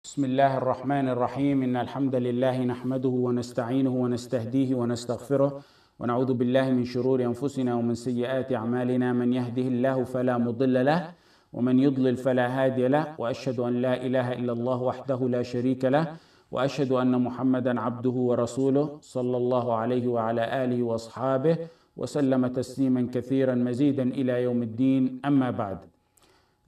بسم الله الرحمن الرحيم إن الحمد لله نحمده ونستعينه ونستهديه ونستغفره ونعوذ بالله من شرور أنفسنا ومن سيئات أعمالنا من يهده الله فلا مضل له ومن يضلل فلا هادي له وأشهد أن لا إله إلا الله وحده لا شريك له وأشهد أن محمدا عبده ورسوله صلى الله عليه وعلى آله وأصحابه وسلم تسليما كثيرا مزيدا إلى يوم الدين أما بعد.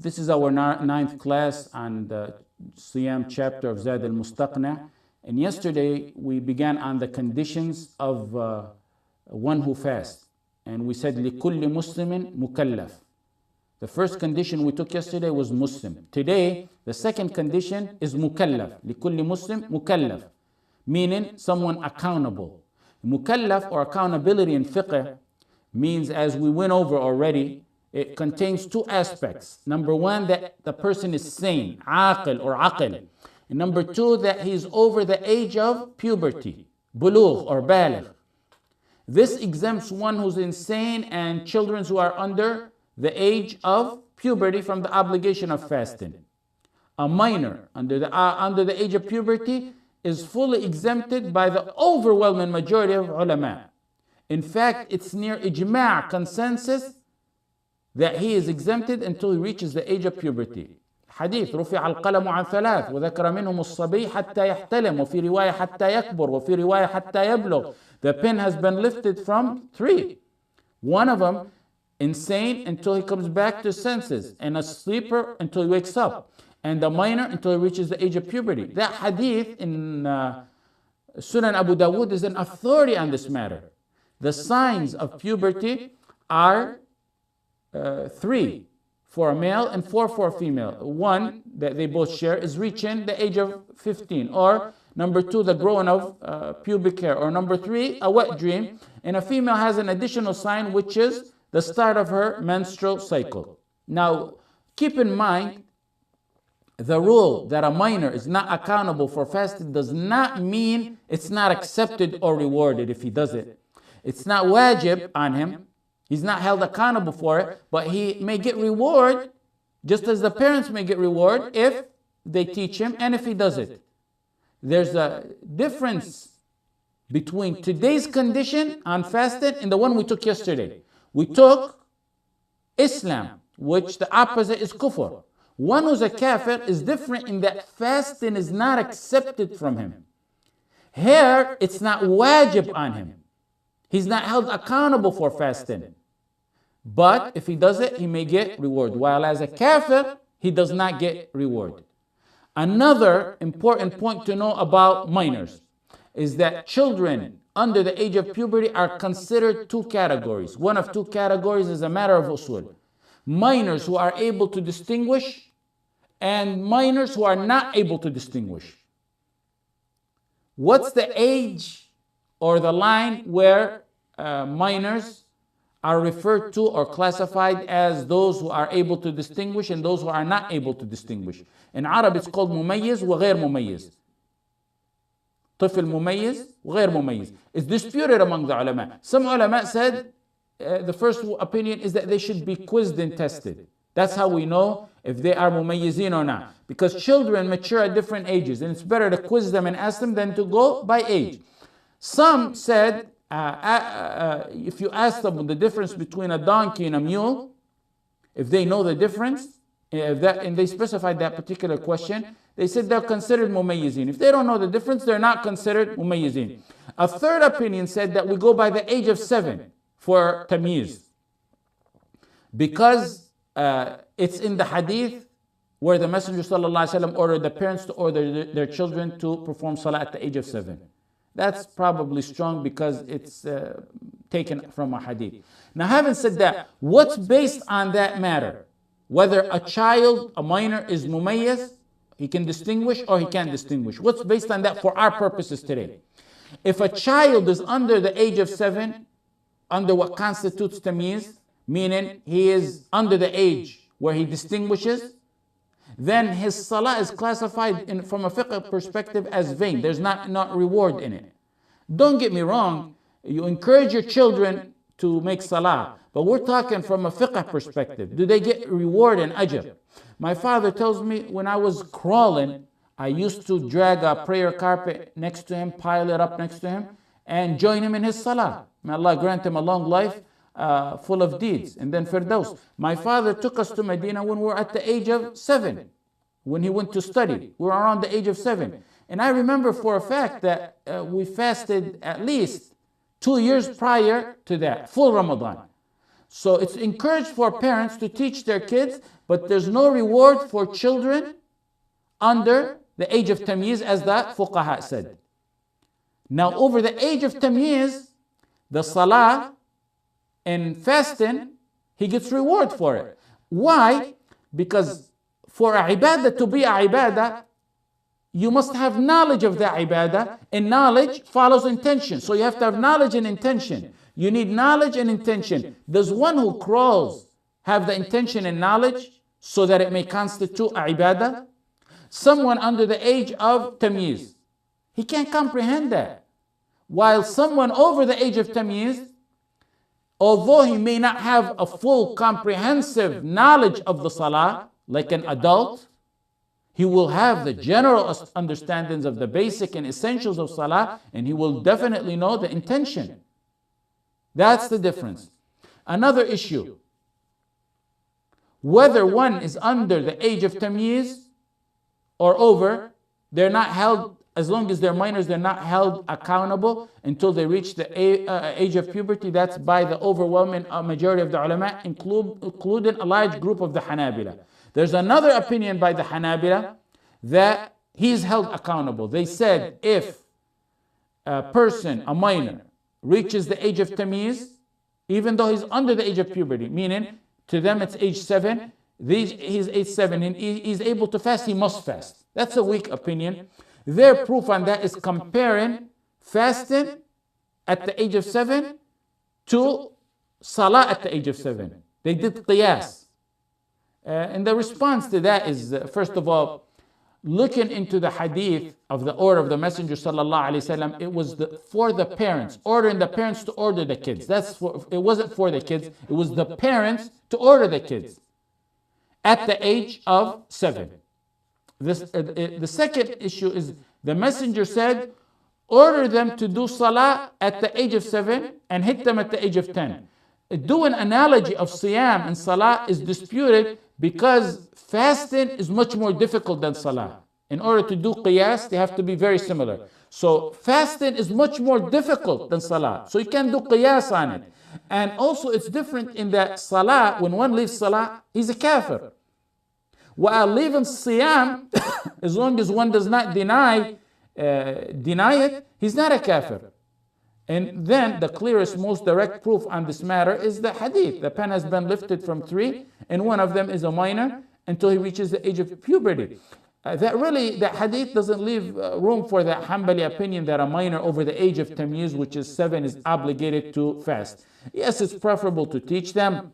This is our ninth class on the Siyam chapter of Zad al-Mustaqna. And yesterday we began on the conditions of one who fasts. And we said, لِكُلِّ مُسْلِمٍ مُكَلَّفٍ. The first condition we took yesterday was Muslim. Today, the second condition is mukallaf. لِكُلِّ مُسْلِمٍ مُكَلَّفٍ, meaning someone accountable. Mukallaf, or accountability in fiqh, means, as we went over already, it contains two aspects. Number one, that the person is sane, aqil or aqil. And number two, that he's over the age of puberty, bulugh or baligh. This exempts one who's insane and children who are under the age of puberty from the obligation of fasting. A minor under the age of puberty is fully exempted by the overwhelming majority of ulama. In fact, it's near ijma' consensus that he is exempted until he reaches the age of puberty. حديث رفع القلم عن ثلاث وذكر منهم الصبي حتى يحتلم وفي رواية حتى يكبر وفي رواية حتى يبلغ. The pen has been lifted from three. One of them, insane until he comes back to senses, and a sleeper until he wakes up, and a minor until he reaches the age of puberty. That hadith in Sunan Abu Dawud is an authority on this matter. The signs of puberty are three for a male and four for a female. One that they both share is reaching the age of 15, or number two, the growing of pubic hair, or number three, a wet dream. And a female has an additional sign, which is the start of her menstrual cycle. Now, keep in mind, the rule that a minor is not accountable for fasting does not mean it's not accepted or rewarded if he does it. It's not wajib on him. He's not held accountable for it, but he may get reward, just as the parents may get reward if they teach him and if he does it. There's a difference between today's condition on fasting and the one we took yesterday. We took Islam, which the opposite is kufr. One who's a kafir is different in that fasting is not accepted from him. Here, it's not wajib on him. He's not held accountable for fasting. But if he does it, he may get reward. While as a kafir, he does not get reward. Another important point to know about minors is that children under the age of puberty are considered two categories. One of two categories is a matter of usul. Minors who are able to distinguish and minors who are not able to distinguish. What's the age or the line where minors are referred to or classified as those who are able to distinguish and those who are not able to distinguish? In Arab, it's called مميز وغير مميز. طفل مميز وغير مميز. It's disputed among the ulama. Some ulama said the first opinion is that they should be quizzed and tested. That's how we know if they are mumayyizin or not. Because children mature at different ages, and it's better to quiz them and ask them than to go by age. Some said, if you ask them the difference between a donkey and a mule, if they know the difference, and they specified that particular question, they said they're considered mumayyizin. If they don't know the difference, they're not considered mumayyizin. A third opinion said that we go by the age of 7 for tamyiz, because it's in the hadith where the Messenger ﷺ ordered the parents to order their children to perform salah at the age of 7. That's probably strong because it's taken from a hadith. Now, having said that, what's based on that matter? Whether a child, a minor, is mumayyiz, he can distinguish or he can't distinguish. What's based on that for our purposes today? If a child is under the age of 7, under what constitutes tamyiz, meaning he is under the age where he distinguishes, then his salah is classified from a fiqh perspective as vain. There's not reward in it. Don't get me wrong, you encourage your children to make salah, but we're talking from a fiqh perspective. Do they get reward and ajr? My father tells me when I was crawling I used to drag a prayer carpet next to him, pile it up next to him, and join him in his salah. May Allah grant him a long life full of deeds. And then Firdaus. My father took us to Medina when we were at the age of 7. When he went to study, we were around the age of 7. And I remember for a fact that we fasted at least 2 years prior to that, full Ramadan. So it's encouraged for parents to teach their kids, but there's no reward for children under the age of tamyiz, as the fuqaha said. Now, over the age of tamyiz, the salah and fasting, he gets reward for it. Why? Because for a ibadah to be a ibadah, you must have knowledge of that ibadah, and knowledge follows intention. So you have to have knowledge and intention. You need knowledge and intention. Does one who crawls have the intention and knowledge so that it may constitute a ibadah? Someone under the age of tamyiz, he can't comprehend that. While someone over the age of tamyiz, although he may not have a full comprehensive knowledge of the salah, like an adult, he will have the general understandings of the basic and essentials of salah, and he will definitely know the intention. That's the difference. Another issue, whether one is under the age of tamyiz or over, they're not held, as long as they're minors, they're not held accountable until they reach the age of puberty. That's by the overwhelming majority of the ulama, including a large group of the Hanabila. There's another opinion by the Hanabila that he is held accountable. They said if a person, a minor, reaches the age of tamyiz, even though he's under the age of puberty, meaning to them it's age 7, he's age 7 and he's able to fast, he must fast. That's a weak opinion. Their proof on that is comparing fasting at the age of 7 to salah at the age of 7. They did qiyas. And the response to that is, first of all, looking into the hadith of the order of the Messenger sallallahu alaihi wasallam, it was for the parents, ordering the parents to order the kids. It wasn't for the kids, it was the parents to order the kids at the age of 7. The second issue is the Messenger said, order them to do salah at the age of 7 and hit them at the age of 10. Doing analogy of siyam and salah is disputed because fasting is much more difficult than salah. In order to do qiyas, they have to be very similar. So fasting is much more difficult than salah. So you can't do qiyas on it. And also it's different in that salah, when one leaves salah, he's a kafir. While leaving siyam, as long as one does not deny it, he's not a kafir. And then the clearest, most direct proof on this matter is the hadith. The pen has been lifted from 3, and one of them is a minor until he reaches the age of puberty. That hadith doesn't leave room for that Hanbali opinion that a minor over the age of tamyiz, which is 7, is obligated to fast. Yes, it's preferable to teach them,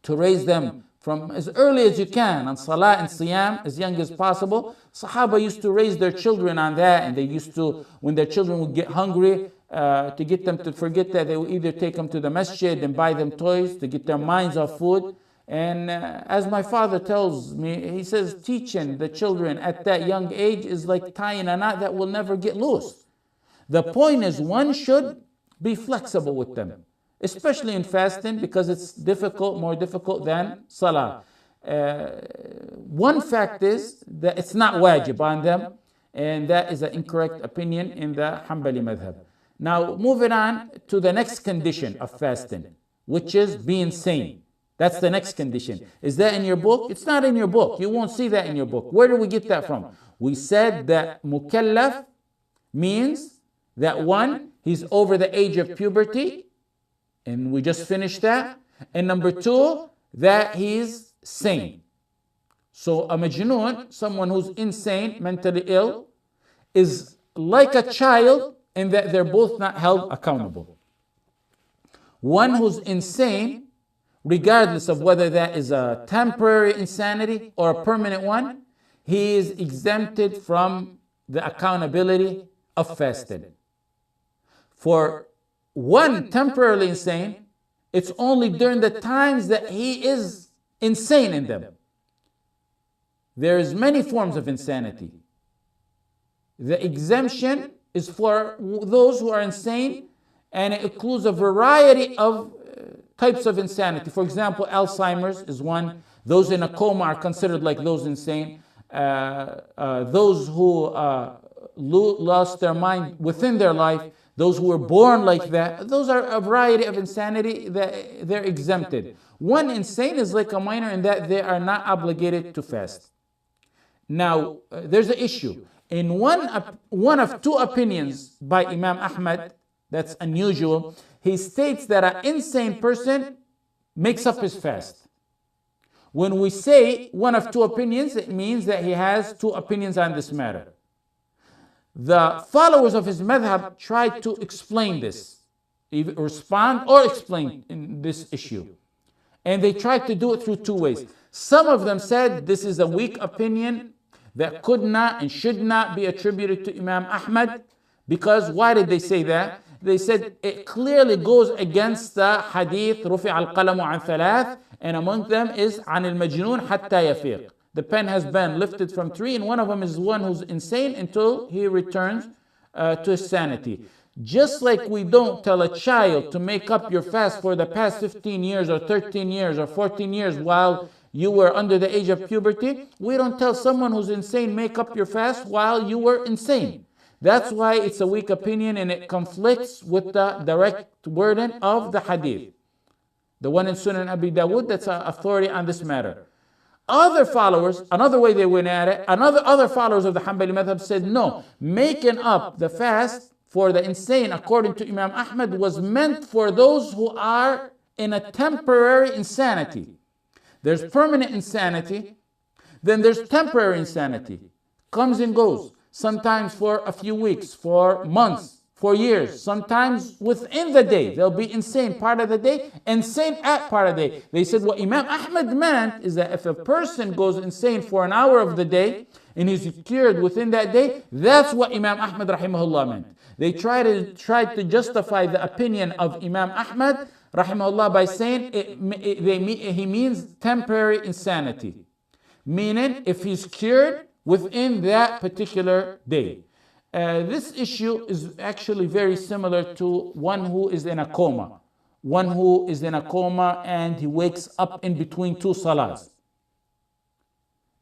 to raise them from as early as you can on salah and siyam, as young as possible. Sahaba used to raise their children on that, and they used to, when their children would get hungry, to get them to forget that, they would either take them to the masjid and buy them toys to get their minds off food. And as my father tells me, he says teaching the children at that young age is like tying a knot that will never get loose. The point is, one should be flexible with them, especially in fasting, because it's difficult, more difficult than salah. One fact is that it's not wajib on them, and that is an incorrect opinion in the Hanbali madhab. Now, moving on to the next condition of fasting, which is being sane. That's the next condition. Is that in your book? It's not in your book. You won't see that in your book. Where do we get that from? We said that mukallaf means that one, he's over the age of puberty, and we just finished that. And number 2, that he's sane. So a majnoon, someone who's insane, mentally ill, is like a child in that they're both not held accountable. One who's insane, regardless of whether that is a temporary insanity or a permanent one, he is exempted from the accountability of fasting. For one temporarily insane, it's only during the times that he is insane in them. There is many forms of insanity. The exemption is for those who are insane, and it includes a variety of types of insanity. For example, Alzheimer's is one. Those in a coma are considered like those insane. Those who lost their mind within their life, those who were born like that, those are a variety of insanity that they're exempted. One insane is like a minor in that they are not obligated to fast. Now, there's an issue. In one of two opinions by Imam Ahmad, that's unusual, he states that an insane person makes up his fast. When we say one of two opinions, it means that he has two opinions on this matter. The followers of his madhab tried to explain this, respond or explain in this issue. And they tried to do it through two ways. Some of them said this is a weak opinion that could not and should not be attributed to Imam Ahmad, because why did they say that? They said it clearly goes against the hadith رُفِعَ الْقَلَمُ عَنْ ثَلَاثٍ, and among them is عَنِ الْمَجْنُونَ حَتَّى يَفِيقٍ. The pen has been lifted from three, and one of them is one who's insane until he returns to his sanity. Just like we don't tell a child to make up your fast for the past 15 years or 13 years or 14 years while you were under the age of puberty, we don't tell someone who's insane, make up your fast while you were insane. That's why it's a weak opinion, and it conflicts with the direct wording of the hadith. The one in Sunan Abi Dawud, that's an authority on this matter. Other followers, another way they went at it, other followers of the Hanbali madhab said, no, making up the fast for the insane, according to Imam Ahmad, was meant for those who are in a temporary insanity. There's permanent insanity, then there's temporary insanity. Comes and goes, sometimes for a few weeks, for months, for years, sometimes within the day. They'll be insane part of the day, insane at part of the day. They said what Imam Ahmad meant is that if a person goes insane for an hour of the day and he's cured within that day, that's what Imam Ahmad rahimahullah meant. They tried to justify the opinion of Imam Ahmad rahimahullah by saying he means temporary insanity, meaning if he's cured within that particular day. This issue is actually very similar to one who is in a coma. One who is in a coma and he wakes up in between two salahs.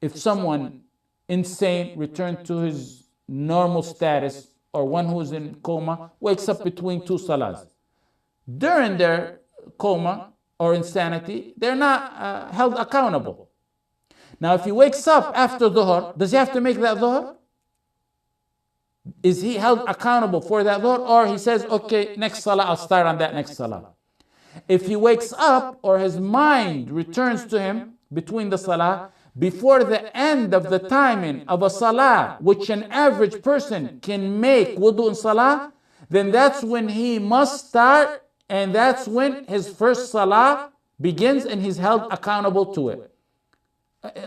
If someone insane returned to his normal status, or one who is in coma wakes up between two salahs, during their coma or insanity, they're not held accountable. Now, if he wakes up after dhuhr, does he have to make that dhuhr? Is he held accountable for that dhuhr? Or he says, okay, next salah, I'll start on that next salah. If he wakes up or his mind returns to him between the salah, before the end of the timing of a salah, which an average person can make wudu in salah, then that's when he must start, and that's when his first salah begins and he's held accountable to it.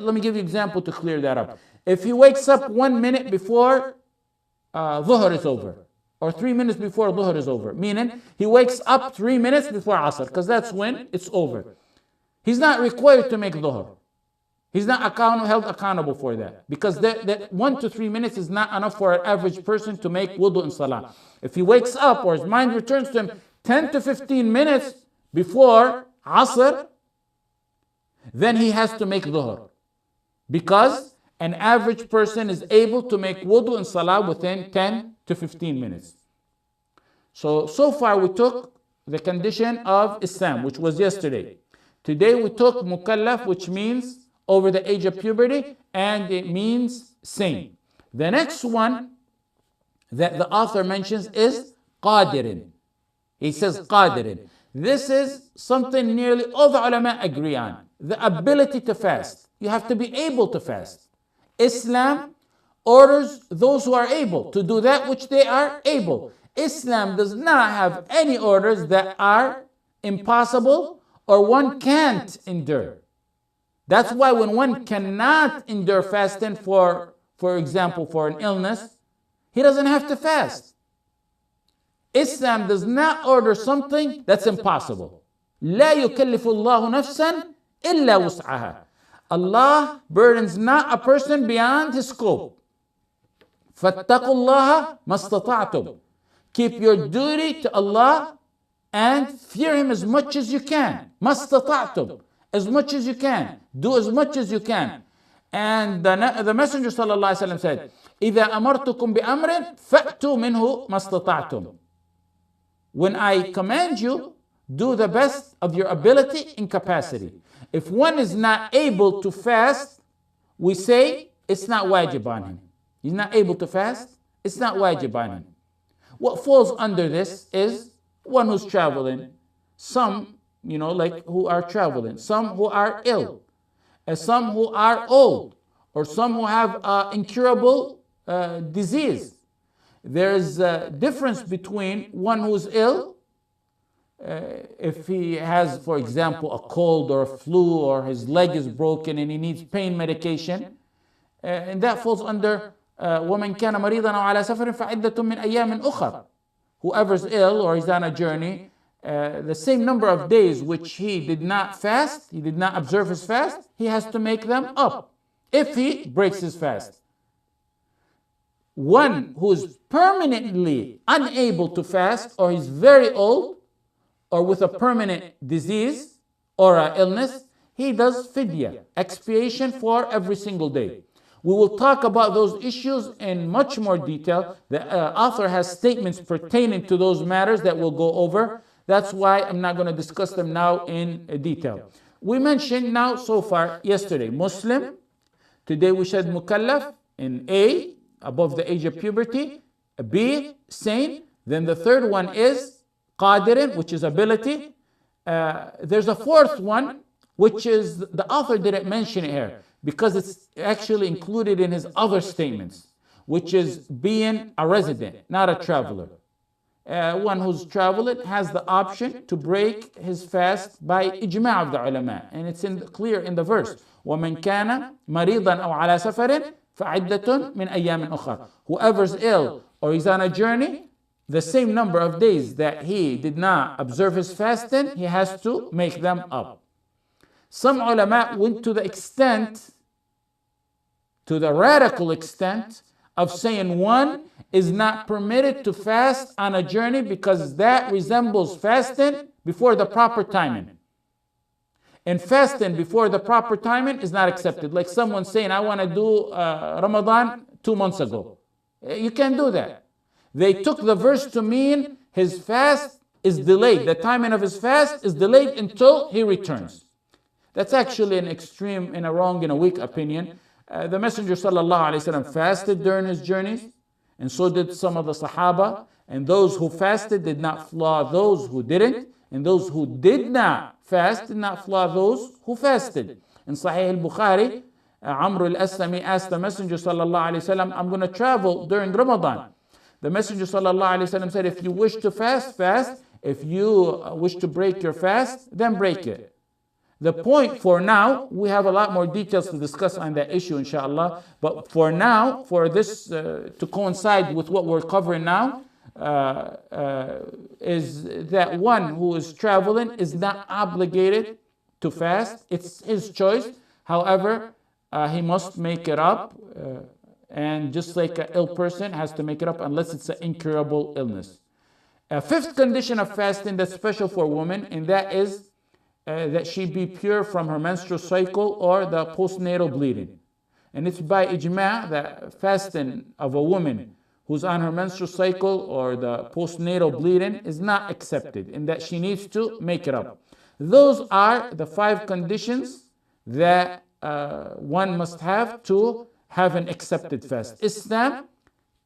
Let me give you an example to clear that up. If he wakes up 1 minute before dhuhr is over, or 3 minutes before dhuhr is over, meaning he wakes up 3 minutes before asr, because that's when it's over. He's not required to make dhuhr. He's not held accountable for that, because that 1 to 3 minutes is not enough for an average person to make wudu in salah. If he wakes up or his mind returns to him 10 to 15 minutes before asr, then he has to make dhuhr, because an average person is able to make wudu in salah within 10 to 15 minutes. So far we took the condition of Islam, which was yesterday. Today we took mukallaf, which means over the age of puberty, and it means sane. The next one that the author mentions is qadirin. He says qadirin. This is something nearly all the ulama agree on. The ability to fast. You have to be able to fast. Islam orders those who are able to do that which they are able. Islam does not have any orders that are impossible or one can't endure. That's why when one cannot endure fasting, for example, for an illness, he doesn't have to fast. Islam does not order something that's impossible. لا يكلف الله نفسا إلا وسعها. Allah burdens not a person beyond his scope. فَاتَّقُوا اللَّهَ مَا اسْتَطَعْتُمْ. Keep your duty to Allah and fear Him as much as you can. مَا اسْتَطَعْتُمْ. As much as you can. Do as much as you can. And the Messenger ﷺ said, إِذَا أَمَرْتُكُمْ بِأَمْرٍ فَأْتُوا مِنْهُ مَا اسْتَطَعْتُمْ. When I command you, do the best of your ability and capacity. If one is not able to fast, we say it's not wajib on him. He's not able to fast, it's not wajib on him. What falls under this is one who's traveling, some, like who are traveling, some who are ill, some who are old, or some who have incurable disease. There's a difference between one who's ill, if he has, for example, a cold or a flu, or his leg is broken and he needs pain medication, and that falls under وَمَنْ كَانَ مَرِيضًا أَوْ عَلَى سَفَرٍ فَعِدَّةٌ مِّنْ أَيَّامٍ أُخَرٍ. Whoever's ill or he's on a journey, the same number of days which he did not fast, he did not observe his fast, he has to make them up if he breaks his fast. One who is permanently unable to fast, or he's very old, or with a permanent disease or an illness, he does fidya, expiation for every single day. We will talk about those issues in much more detail. The author has statements pertaining to those matters that we'll go over. That's why I'm not going to discuss them now in detail. We mentioned now so far yesterday, Muslim. Today we said mukallaf in A, above the age of puberty, B, sane. Then the third one is qadirin, which is ability. There's a fourth one, which is, the author didn't mention it here because it's actually included in his other statements, which is being a resident, not a traveler. One who's traveling has the option to break his fast by ijma' of the ulama, and it's clear in the verse, وَمَنْ كَانَ مَرِيضًا أَوْ عَلَى سَفَرٍ فَعِدَّةٌ مِّنْ أَيَّامٍ أُخَرٍ. Whoever's ill or he's on a journey, the same number of days that he did not observe his fasting, he has to make them up. Some ulama went to the extent, to the radical extent, of saying one is not permitted to fast on a journey because that resembles fasting before the proper timing. And fasting before the proper timing is not accepted. Like someone saying, I want to do Ramadan 2 months ago. You can't do that. They took the verse to mean his fast is delayed. The timing of his fast is delayed until he returns. That's actually an extreme and a wrong and a weak opinion. The Messenger ﷺ fasted during his journeys, and so did some of the Sahaba. And those who fasted did not flaw those who didn't, and those who did not fast did not flaw those who fasted. In Sahih al-Bukhari, Amr al-Aslami asked the Messenger ﷺ, I'm going to travel during Ramadan. The Messenger ﷺ said, if you wish to fast, fast. If you wish to break your fast, then break it. The point for now, we have a lot more details to discuss on that issue, inshallah. But for now, for this to coincide with what we're covering now, is that one who is traveling is not obligated to fast. It's his choice. However, he must make it up. And just like an ill person has to make it up unless it's an incurable illness. A fifth condition of fasting that's special for women, and that is that she be pure from her menstrual cycle or the postnatal bleeding. And it's by ijma' that fasting of a woman who's on her menstrual cycle or the postnatal bleeding is not accepted, and that she needs to make it up. Those are the 5 conditions that one must have to have an accepted fast. Islam,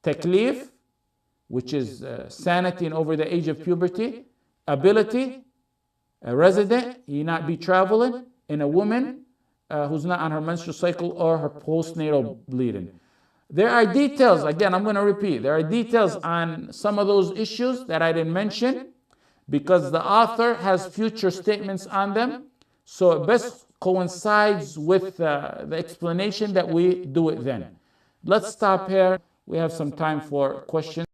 taklif, which is sanity and over the age of puberty, ability, a resident, he not be traveling, and a woman who's not on her menstrual cycle or her postnatal bleeding. There are details, again, I'm going to repeat, there are details on some of those issues that I didn't mention because the author has future statements on them, so it best coincides with the explanation that we do it then. Let's stop here. We have some time for questions.